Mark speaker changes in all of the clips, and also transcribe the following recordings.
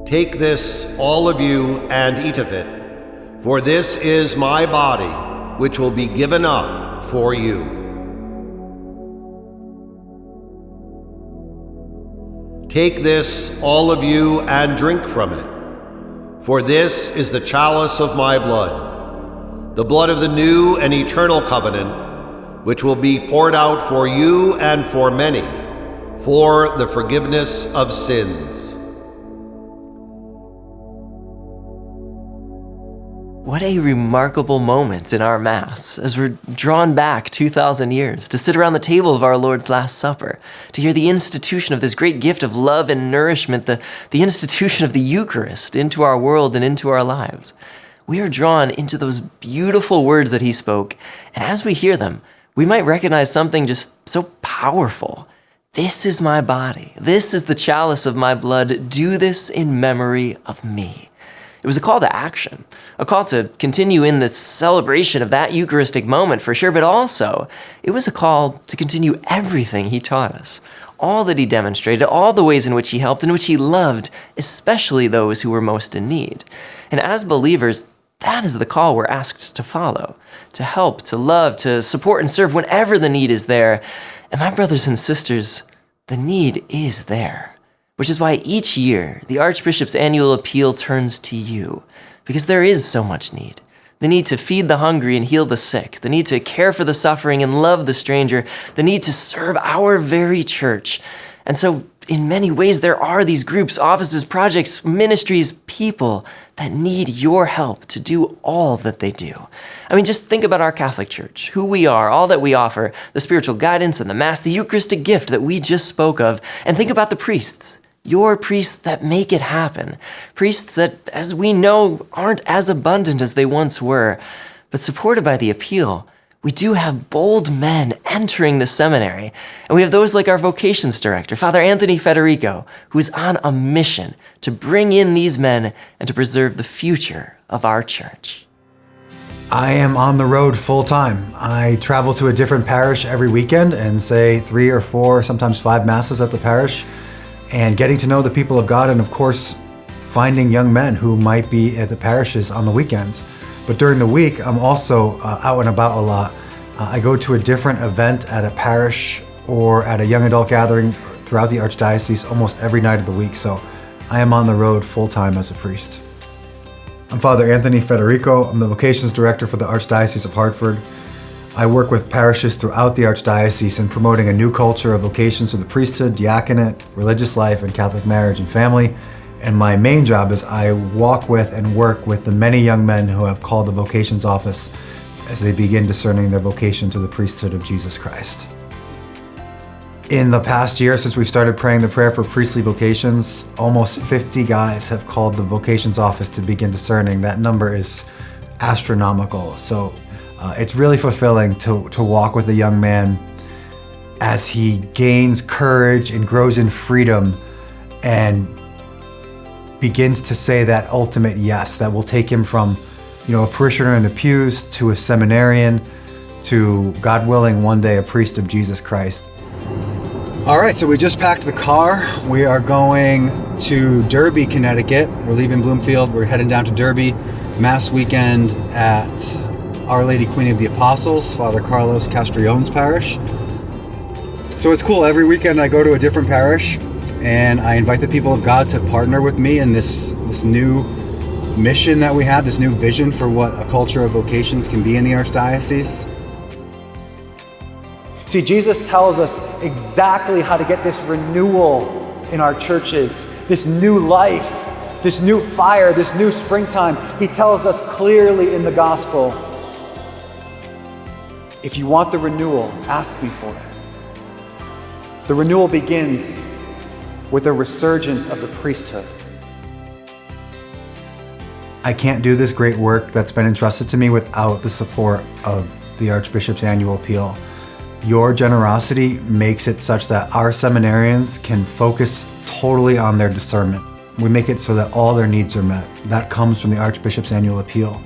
Speaker 1: Take this, all of you, and eat of it, for this is my body, which will be given up for you. Take this, all of you, and drink from it, for this is the chalice of my blood, the blood of the new and eternal covenant, which will be poured out for you and for many, for the forgiveness of sins.
Speaker 2: What a remarkable moment in our Mass as we're drawn back 2,000 years to sit around the table of our Lord's Last Supper, to hear the institution of this great gift of love and nourishment, the institution of the Eucharist into our world and into our lives. We are drawn into those beautiful words that he spoke, and as we hear them, we might recognize something just so powerful. This is my body. This is the chalice of my blood. Do this in memory of me. It was a call to action, a call to continue in this celebration of that Eucharistic moment for sure, but also it was a call to continue everything he taught us, all that he demonstrated, all the ways in which he helped, in which he loved, especially those who were most in need. And as believers, that is the call we're asked to follow, to help, to love, to support and serve whenever the need is there. And my brothers and sisters, the need is there. Which is why each year, the Archbishop's annual appeal turns to you, because there is so much need. The need to feed the hungry and heal the sick, the need to care for the suffering and love the stranger, the need to serve our very church. And so, in many ways, there are these groups, offices, projects, ministries, people that need your help to do all that they do. I mean, just think about our Catholic Church, who we are, all that we offer, the spiritual guidance and the Mass, the Eucharistic gift that we just spoke of, and think about the priests. Your priests that make it happen. Priests that, as we know, aren't as abundant as they once were. But supported by the appeal, we do have bold men entering the seminary. And we have those like our vocations director, Father Anthony Federico, who is on a mission to bring in these men and to preserve the future of our church.
Speaker 3: I am on the road full time. I travel to a different parish every weekend and say 3 or 4, sometimes 5 masses at the parish. And getting to know the people of God, and of course, finding young men who might be at the parishes on the weekends. But during the week, I'm also out and about a lot. I go to a different event at a parish or at a young adult gathering throughout the Archdiocese almost every night of the week. So I am on the road full time as a priest. I'm Father Anthony Federico. I'm the vocations director for the Archdiocese of Hartford. I work with parishes throughout the Archdiocese in promoting a new culture of vocations to the priesthood, diaconate, religious life, and Catholic marriage and family. And my main job is I walk with and work with the many young men who have called the vocations office as they begin discerning their vocation to the priesthood of Jesus Christ. In the past year, since we started praying the prayer for priestly vocations, almost 50 guys have called the vocations office to begin discerning. That number is astronomical. So it's really fulfilling to walk with a young man as he gains courage and grows in freedom and begins to say that ultimate yes that will take him from, a parishioner in the pews to a seminarian to, God willing, one day a priest of Jesus Christ. All right, so we just packed the car. We are going to Derby, Connecticut. We're leaving Bloomfield. We're heading down to Derby, Mass weekend at Our Lady Queen of the Apostles, Father Carlos Castrione's parish. So it's cool. Every weekend I go to a different parish and I invite the people of God to partner with me in this new mission that we have, this new vision for what a culture of vocations can be in the Archdiocese.
Speaker 4: See, Jesus tells us exactly how to get this renewal in our churches, this new life, this new fire, this new springtime. He tells us clearly in the gospel, if you want the renewal, ask me for it. The renewal begins with a resurgence of the priesthood.
Speaker 3: I can't do this great work that's been entrusted to me without the support of the Archbishop's annual appeal. Your generosity makes it such that our seminarians can focus totally on their discernment. We make it so that all their needs are met. That comes from the Archbishop's annual appeal.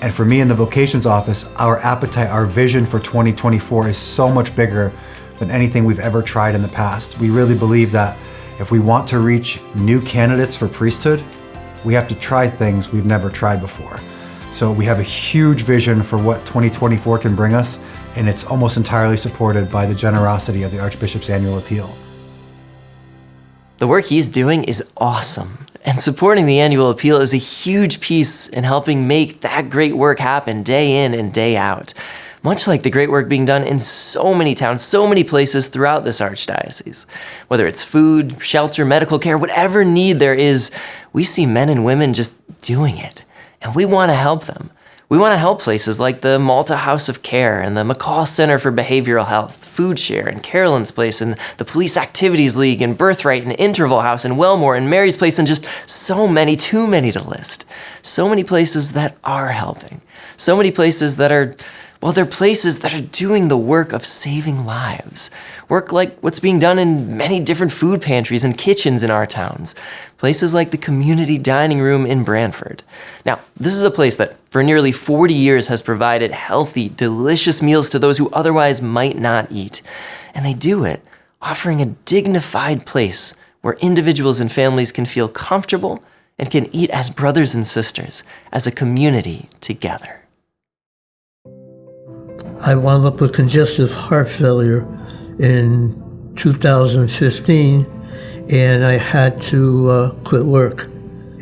Speaker 3: And for me in the vocations office, our appetite, our vision for 2024 is so much bigger than anything we've ever tried in the past. We really believe that If we want to reach new candidates for priesthood, we have to try things we've never tried before. So we have a huge vision for what 2024 can bring us, and it's almost entirely supported by the generosity of the Archbishop's annual appeal.
Speaker 2: The work he's doing is awesome, and supporting the annual appeal is a huge piece in helping make that great work happen day in and day out. Much like the great work being done in so many towns, so many places throughout this archdiocese. Whether it's food, shelter, medical care, whatever need there is, we see men and women just doing it. And we want to help them. We want to help places like the Malta House of Care and the McCall Center for Behavioral Health, Food Share and Carolyn's Place and the Police Activities League and Birthright and Interval House and Wellmore and Mary's Place and just so many, too many to list. So many places that are helping. So many places that are, well, they're places that are doing the work of saving lives. Work like what's being done in many different food pantries and kitchens in our towns. Places like the community dining room in Brantford. Now, this is a place that for nearly 40 years has provided healthy, delicious meals to those who otherwise might not eat. And they do it offering a dignified place where individuals and families can feel comfortable and can eat as brothers and sisters, as a community together.
Speaker 5: I wound up with congestive heart failure in 2015, and I had to quit work.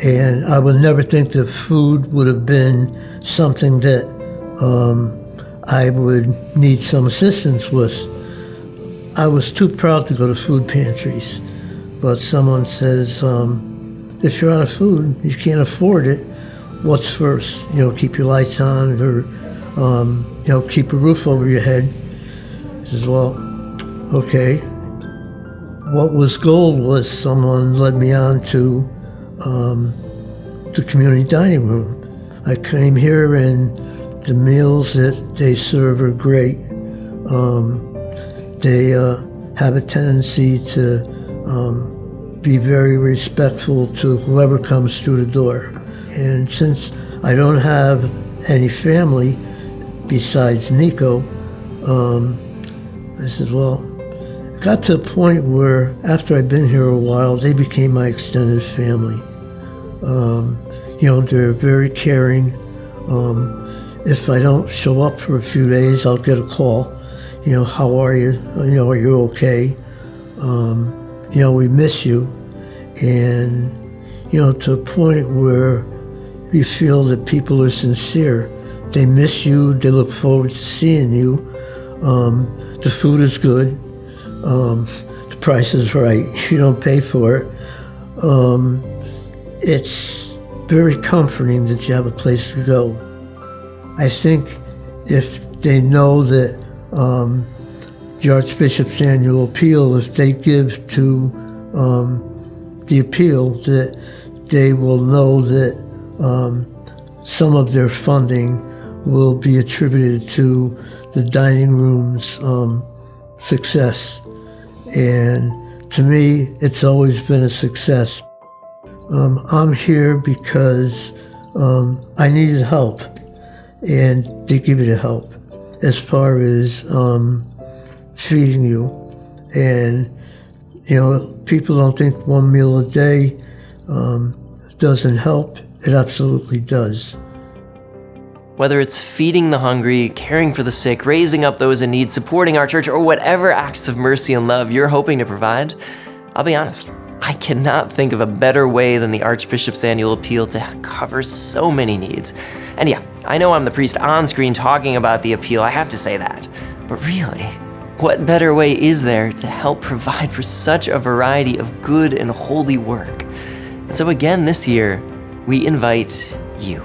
Speaker 5: And I would never think that food would have been something that I would need some assistance with. I was too proud to go to food pantries, but someone says, if you're out of food, you can't afford it, what's first? Keep your lights on, or keep a roof over your head. I says, well, okay. What was gold was someone led me on to the community dining room. I came here and the meals that they serve are great. They have a tendency to be very respectful to whoever comes through the door. And since I don't have any family besides Nico, I said, well, it got to a point where after I'd been here a while, they became my extended family. They're very caring. If I don't show up for a few days, I'll get a call. How are you? Are you okay? We miss you. And, to a point where you feel that people are sincere. They miss you. They look forward to seeing you. The food is good. The price is right. You don't pay for it. It's very comforting that you have a place to go. I think if they know that the Archbishop's annual appeal, if they give to the appeal, that they will know that some of their funding will be attributed to the dining room's success. And to me, it's always been a success. I'm here because I needed help, and they give you the help as far as feeding you. And, people don't think one meal a day doesn't help. It absolutely does.
Speaker 2: Whether it's feeding the hungry, caring for the sick, raising up those in need, supporting our church, or whatever acts of mercy and love you're hoping to provide, I'll be honest, I cannot think of a better way than the Archbishop's annual appeal to cover so many needs. And yeah, I know I'm the priest on screen talking about the appeal, I have to say that. But really, what better way is there to help provide for such a variety of good and holy work? And so again this year, we invite you.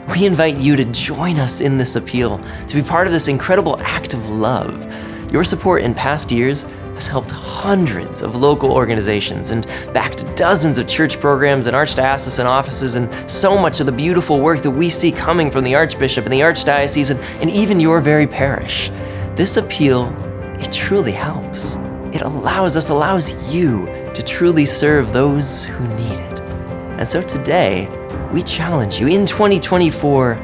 Speaker 2: We invite you to join us in this appeal, to be part of this incredible act of love. Your support in past years has helped hundreds of local organizations and backed dozens of church programs and archdiocesan offices and so much of the beautiful work that we see coming from the Archbishop and the Archdiocese and even your very parish. This appeal, it truly helps. It allows you to truly serve those who need it. And so today, we challenge you in 2024,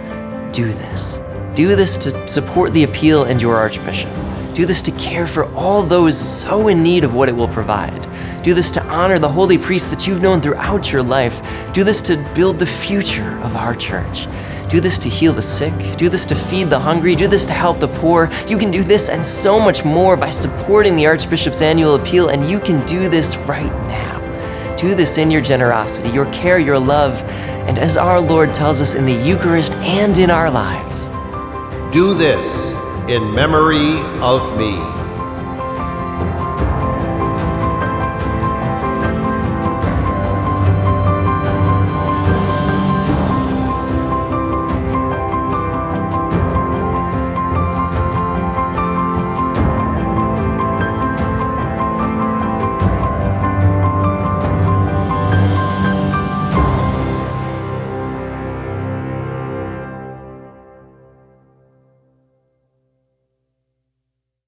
Speaker 2: do this. Do this to support the appeal and your Archbishop. Do this to care for all those so in need of what it will provide. Do this to honor the holy priests that you've known throughout your life. Do this to build the future of our church. Do this to heal the sick. Do this to feed the hungry. Do this to help the poor. You can do this and so much more by supporting the Archbishop's annual appeal, and you can do this right now. Do this in your generosity, your care, your love, and as our Lord tells us in the Eucharist and in our lives.
Speaker 1: Do this in memory of me.